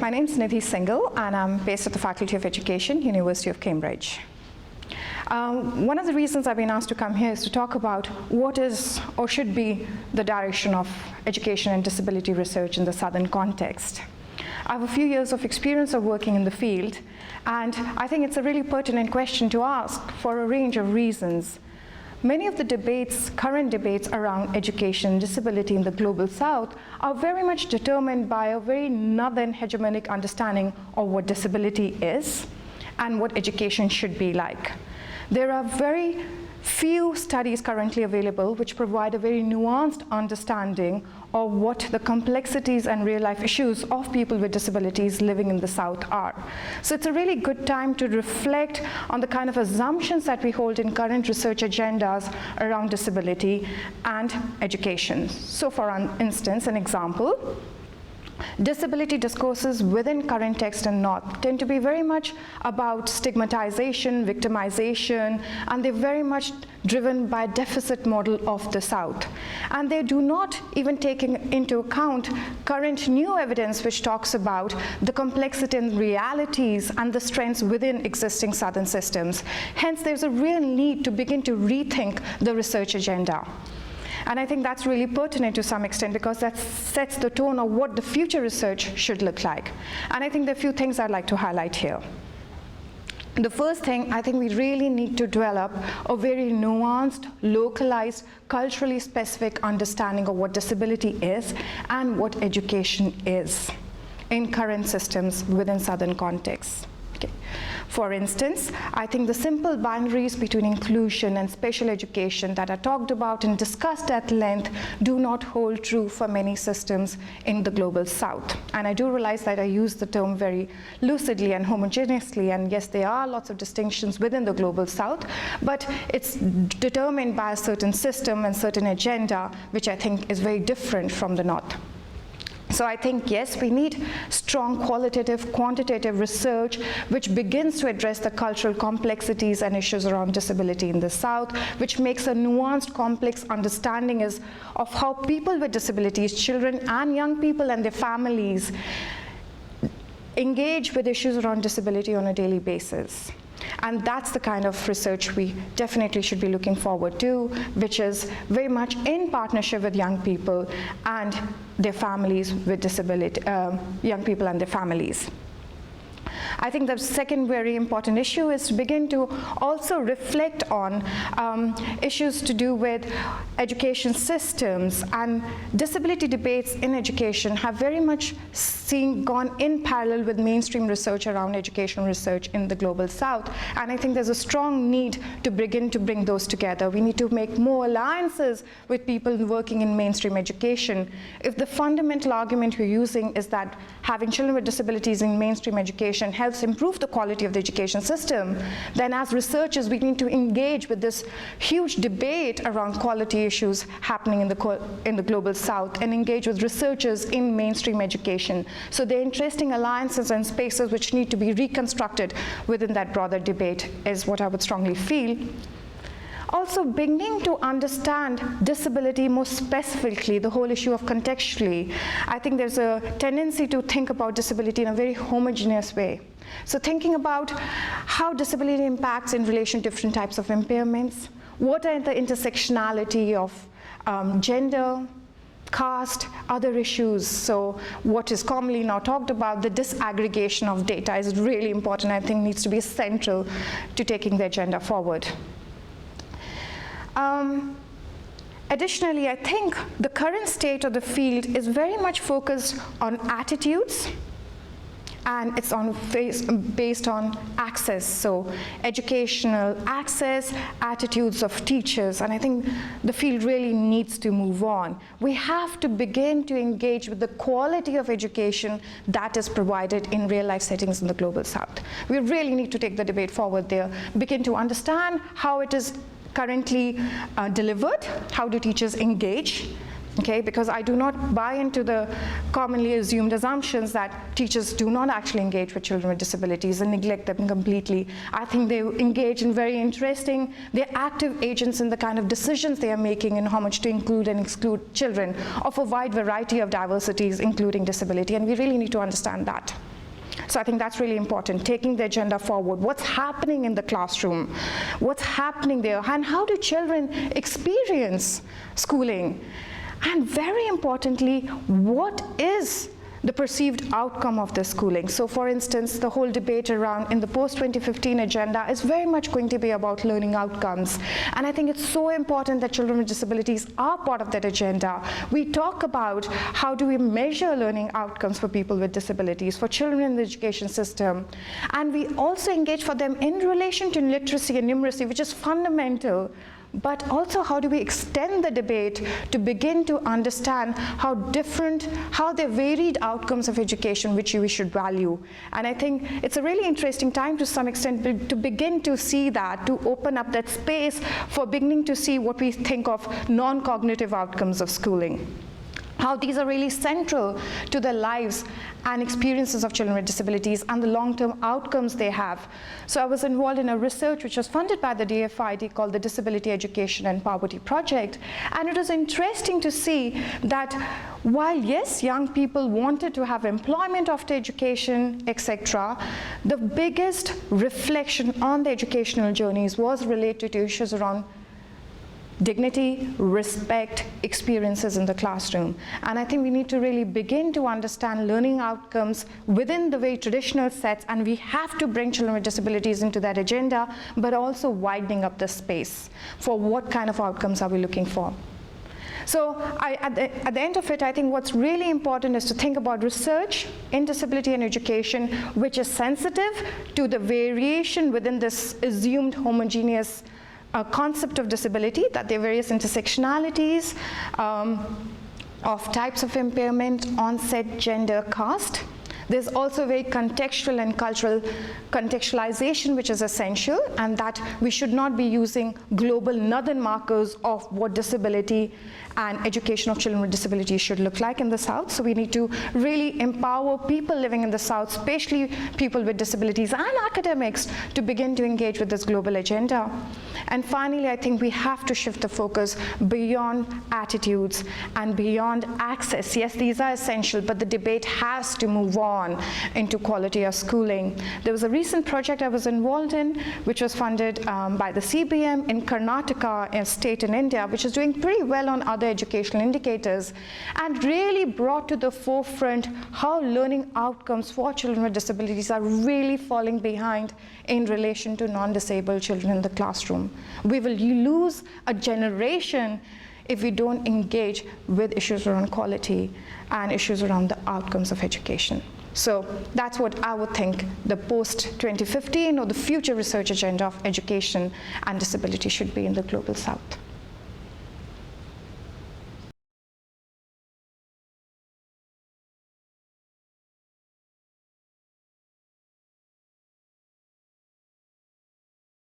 My name is Nidhi Singal, and I'm based at the Faculty of Education, University of Cambridge. One of the reasons I've been asked to come here is to talk about what is or should be the direction of education and disability research in the Southern context. I have a few years of experience of working in the field, and I think it's a really pertinent question to ask for a range of reasons. Many of the debates, current debates around education and disability in the Global South are very much determined by a very northern hegemonic understanding of what disability is and what education should be like. There are very few studies currently available which provide a very nuanced understanding of what the complexities and real-life issues of people with disabilities living in the South are. So it's a really good time to reflect on the kind of assumptions that we hold in current research agendas around disability and education. So for instance, an example, disability discourses within current text and North tend to be very much about stigmatization, victimization, and they're very much driven by a deficit model of the South. And they do not even take into account current new evidence which talks about the complexity and realities and the strengths within existing Southern systems. Hence, there's a real need to begin to rethink the research agenda. And I think that's really pertinent to some extent because that sets the tone of what the future research should look like. And I think there are a few things I'd like to highlight here. The first thing, I think we really need to develop a very nuanced, localized, culturally specific understanding of what disability is and what education is in current systems within Southern contexts. Okay. For instance, I think the simple boundaries between inclusion and special education that are talked about and discussed at length do not hold true for many systems in the Global South. And I do realize that I use the term very lucidly and homogeneously, and yes, there are lots of distinctions within the Global South, but it's determined by a certain system and certain agenda, which I think is very different from the North. So I think, yes, we need strong qualitative, quantitative research which begins to address the cultural complexities and issues around disability in the South, which makes a nuanced, complex understanding of how people with disabilities, children and young people and their families, engage with issues around disability on a daily basis. And that's the kind of research we definitely should be looking forward to, which is very much in partnership with young people and their families with disability, young people and their families. I think the second very important issue is to begin to also reflect on issues to do with education systems, and disability debates in education have very much gone in parallel with mainstream research around education research in the Global South. And I think there's a strong need to begin to bring those together. We need to make more alliances with people working in mainstream education. If the fundamental argument we're using is that having children with disabilities in mainstream education helps improve the quality of the education system, then as researchers we need to engage with this huge debate around quality issues happening in the Global South and engage with researchers in mainstream education. So there are interesting alliances and spaces which need to be reconstructed within that broader debate is what I would strongly feel. Also, beginning to understand disability more specifically, the whole issue of contextually, I think there's a tendency to think about disability in a very homogeneous way. So thinking about how disability impacts in relation to different types of impairments, what are the intersectionality of gender, caste, other issues. So what is commonly now talked about, the disaggregation of data, is really important. I think needs to be central to taking the agenda forward. Additionally, I think the current state of the field is very much focused on attitudes, and it's based on access, so educational access, attitudes of teachers, and I think the field really needs to move on. We have to begin to engage with the quality of education that is provided in real-life settings in the Global South. We really need to take the debate forward there, begin to understand how it is currently delivered, how do teachers engage, okay, because I do not buy into the commonly assumed assumptions that teachers do not actually engage with children with disabilities and neglect them completely. I think they engage in very interesting, they're active agents in the kind of decisions they are making in how much to include and exclude children of a wide variety of diversities, including disability, and we really need to understand that. So I think that's really important, taking the agenda forward. What's happening in the classroom? What's happening there? And how do children experience schooling? And very importantly, what is the perceived outcome of the schooling? So for instance, the whole debate around in the post-2015 agenda is very much going to be about learning outcomes. And I think it's so important that children with disabilities are part of that agenda. We talk about how do we measure learning outcomes for people with disabilities, for children in the education system. And we also engage for them in relation to literacy and numeracy, which is fundamental. But also, how do we extend the debate to begin to understand how the varied outcomes of education which we should value. And I think it's a really interesting time to some extent to begin to see that, to open up that space for beginning to see what we think of non-cognitive outcomes of schooling. How these are really central to the lives and experiences of children with disabilities and the long-term outcomes they have. So I was involved in a research which was funded by the DFID called the Disability Education and Poverty Project. And it was interesting to see that while, yes, young people wanted to have employment after education, etc., the biggest reflection on the educational journeys was related to issues around dignity, respect, experiences in the classroom. And I think we need to really begin to understand learning outcomes within the very traditional sets, and we have to bring children with disabilities into that agenda, but also widening up the space for what kind of outcomes are we looking for. So at the end of it, I think what's really important is to think about research in disability and education, which is sensitive to the variation within this assumed homogeneous concept of disability, that there are various intersectionalities of types of impairment, onset, gender, caste. There's also very contextual and cultural contextualization, which is essential, and that we should not be using global northern markers of what disability and education of children with disabilities should look like in the South. So we need to really empower people living in the South, especially people with disabilities and academics, to begin to engage with this global agenda. And finally, I think we have to shift the focus beyond attitudes and beyond access. Yes, these are essential, but the debate has to move on into quality of schooling. There was a recent project I was involved in, which was funded by the CBM in Karnataka, a state in India, which is doing pretty well on other educational indicators, and really brought to the forefront how learning outcomes for children with disabilities are really falling behind in relation to non-disabled children in the classroom. We will lose a generation if we don't engage with issues around quality and issues around the outcomes of education. So that's what I would think the post-2015 or the future research agenda of education and disability should be in the Global South.